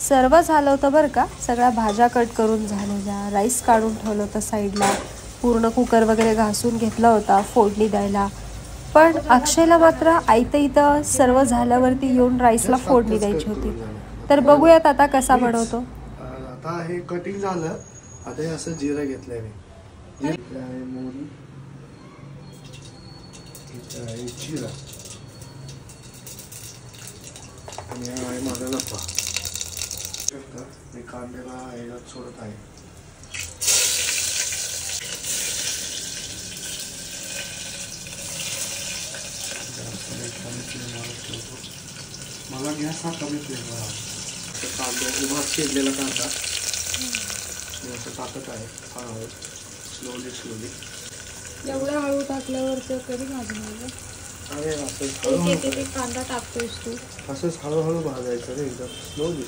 सर्व झालं होतं बरं का. सगळ्या भाज्या कट करून झालेल्या, राईस काढून ठेवलं होतं साईडला, पूर्ण कुकर वगैरे घासून घेतला होता फोडणी द्यायला. पण अक्षयला मात्र आयतं इथं सर्व झाल्यावरती येऊन राईसला फोडणी द्यायची होती. तर बघूयात आता कसा बनवतो. आता हे कटिंग झालं. आता हे असं जिरं घेतलंय मी. मोहरी, जिरा आणि हा आहे माझा लपा. मी कांद्याला ह्याच्यात सोडत आहे. मला गॅस हा कमी फ्लेमवर. कांदा उभा शिजलेला कांदा असं टाकत आहे हळूहळू, स्लोली. एवढं हळू टाकल्यावर ते कधी भाजणार? अरे असं कांदा टाकतोयस तू, असंच हळूहळू भाजायचं रे, एकदम स्लोली.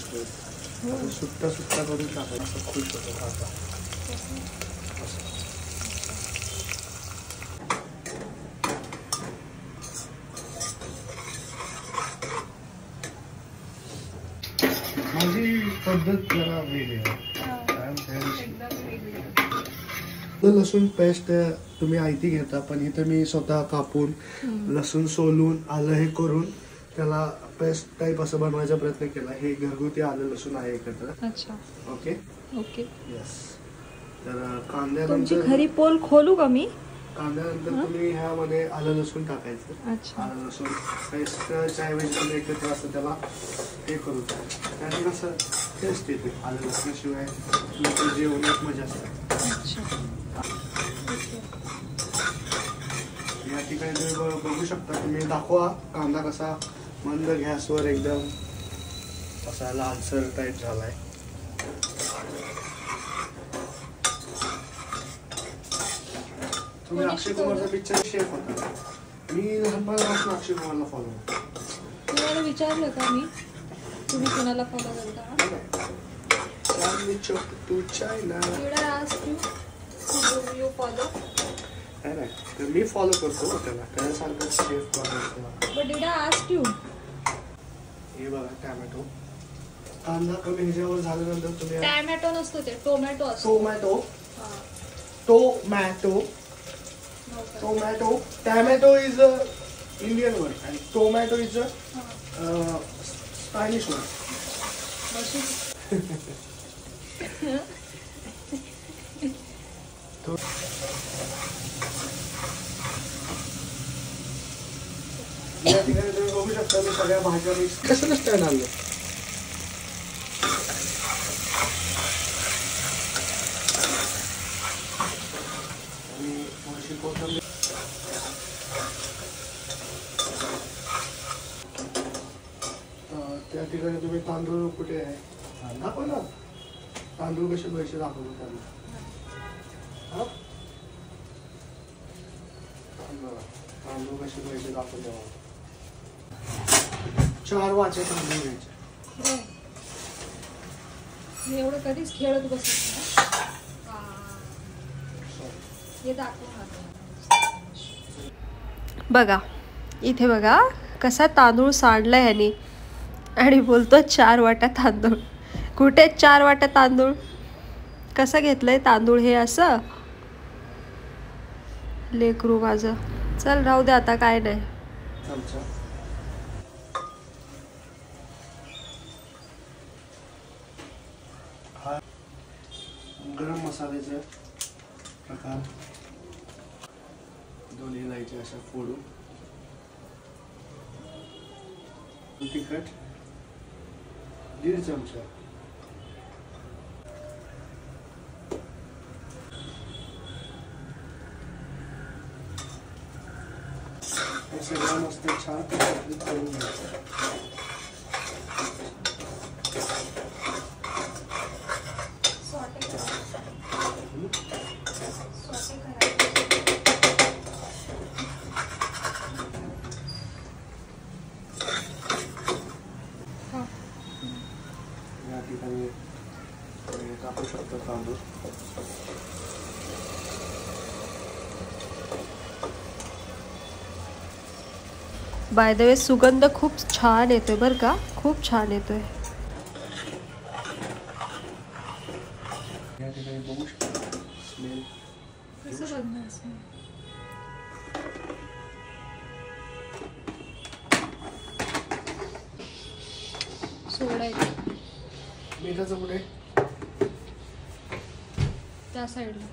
सुट्टा करून टाकायचं. असं खूप होतं कांदा. माझी पद्धत जरा वेगळी आहे. लसूण पेस्ट तुम्ही आयती घेता, पण इथं मी स्वतः कापून लसूण सोलून आलं हे करून त्याला पेस्ट टाईप असं बनवायचा प्रयत्न केला. हे घरगुती आलं लसूण आहे एकत्र. अच्छा, ओके ओके, यस. तर कांद्यानंतर तुमची खरी पोल खोलू का मी? कांद्यानंतर तुम्ही ह्यामध्ये आलं लसूण टाकायचं. अच्छा, आलं लसूण पेस्टच्या ऐवजी तुम्ही एकत्र असं त्याला हे करू. त्याने कसं टेस्ट येते. आलं लसूणशिवाय तुमचं जेवणात मजा असते. अच्छा. या ठिकाणी तुम्ही बघू शकता. तुम्ही दाखवा कांदा कसा मंद गॅसवर एकदम असा लालसर टाईप झालाय. तुम्ही अक्षय कुमारचा पिक्चर शेफ होता. मी लहानपणापासून अक्षय कुमारला फॉलो करतो. तुम्हाला विचारलं का मी तुम्ही कोणाला फॉलो करता? मी फॉलो करतो त्याला. त्यासारखं शेफ बनवतो. हे बघा टॅमॅटो. कांदा कमी ह्याच्यावर झाल्यानंतर तुम्ही टॅमॅटो नसतो ते टोमॅटो असतो. Tomato is a Indian word आणि tomato is a Spanish word. या ठिकाणी तुम्ही बघू शकता मी सगळ्या भाज्या मिक्स कसं स्टँड आणलं. आणि थोडीशी कोथिंबीर. त्या ठिकाणी तुम्ही तांदूळ कुठे आहे दाखवा ना. तांदूळ कसे पैसे दाखवतो त्यांना. तांदूळ कसे पैसे दाखवतो. 4 वाचे तांदूळ घ्यायचे. मी एवढं कधीच खेळत बसत हे बघा. इथे बघा कसा तांदूळ सांडलाय ह्यानी आणि बोलतो 4 वाट्या तांदूळ. कुठे 4 वाट्या तांदूळ? कसं घेतलंय तांदूळ हे असं लेकरू माझं. चल राहू दे आता, काय नाही. हा गरम मसाल्याचे प्रकार. 2 इलायची अशा फोडून. तिखट 1.5 चमचा. हे सगळं मस्त छान करून घ्यायचं. या ठिकाणी टाकू शकतो तांदूळ. बाय द वे सुगंध खूप छान येतोय बरं का, खूप छान येतोय. काही बघू शकता स्मेल. कसं बघणार सोडायचं मिठाचं पुढे त्या साईडला.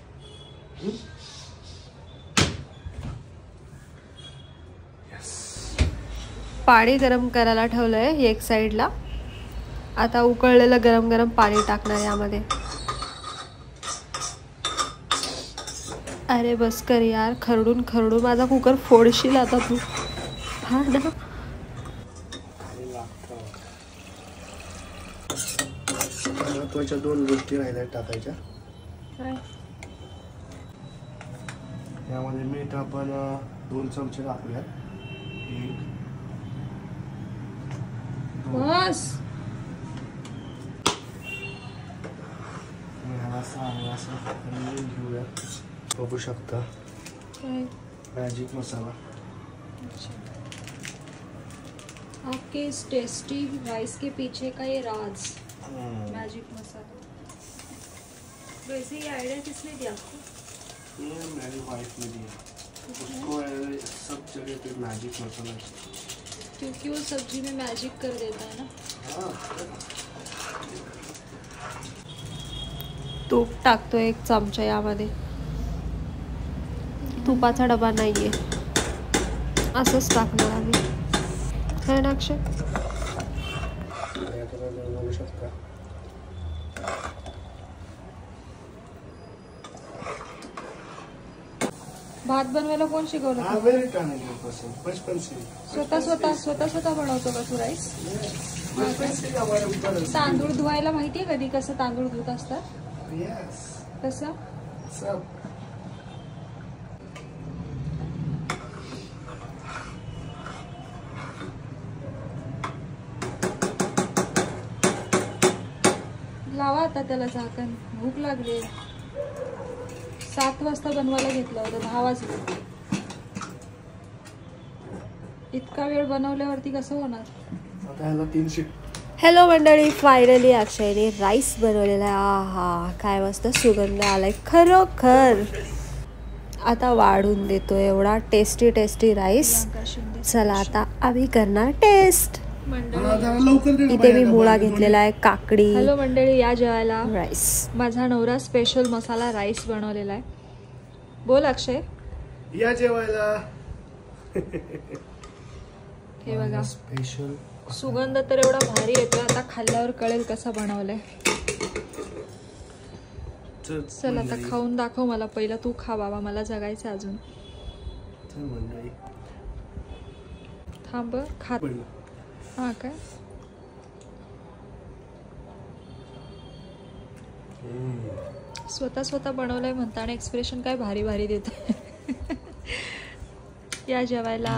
पाणी गरम करायला ठेवलंय एक साईडला. आता उकळलेलं गरम गरम पाणी टाकणार यामध्ये. अरे बस कर यार, खरडून खरडून माझा कुकर फोडशील आता तू. हा ना. महत्वाच्या 2 गोष्टी राहिल्या टाकायच्या. यामध्ये मीठ आपण 2 चमचे टाकूया. 1 बस. घेऊया. बघू शकता मॅजिक मसाला. आपके इस टेस्टी राइस के पीछे का ये राज मैजिक मसाला. वैसे ये आइडिया किसने दिया आपको? ये मेरी वाइफ ने दिया. उसको सब जगह पे मैजिक मसाला, क्योंकि वो सब्जी में मैजिक कर देता है ना. तूप टाकतो 1 चमचा यामध्ये. तुपाचा डबा नाहीये, असंच टाकणार आम्ही. है ना अक्षय? बघू शकता. भात बनवायला कोण शिकवलं? बचपन से. स्वतः बनवतो का तू राईस? तांदूळ धुवायला माहितीये कधी कसं तांदूळ धुत असतात? कसं? लावा आता त्याला झाकण. भूक लागली. 7 वाजता बनवायला घेतलं होतं, 10 वाजले. इतका वेळ बनवल्यावरती कसं होणार? आता ह्याला 3 शिट. हॅलो मंडळी, फायनली अक्षयने राईस बनवलेला आहे. आहा, काय मस्त सुगंध आलाय खरोखर. आता वाढून देतो एवढा टेस्टी टेस्टी राईस. चला आता आम्ही करणार टेस्ट. इथे मी मुळा घेतलेला आहे, काकडी. हॅलो मंडळी, या जेवायला राईस. माझा नवरा स्पेशल मसाला राईस बनवलेला आहे. बोल अक्षय. या जेवायला. हे बघा, स्पेशल सुगंध तर एवढा भारी येतो. आता खाल्ल्यावर कळेल कसं बनवलंय. चल आता खाऊन दाखव मला. पहिला तू खा बाबा, मला जगायचं अजून. थांब खा. हा काय स्वतः बनवलंय म्हणताना एक्सप्रेशन काय भारी भारी देत. या जेवायला.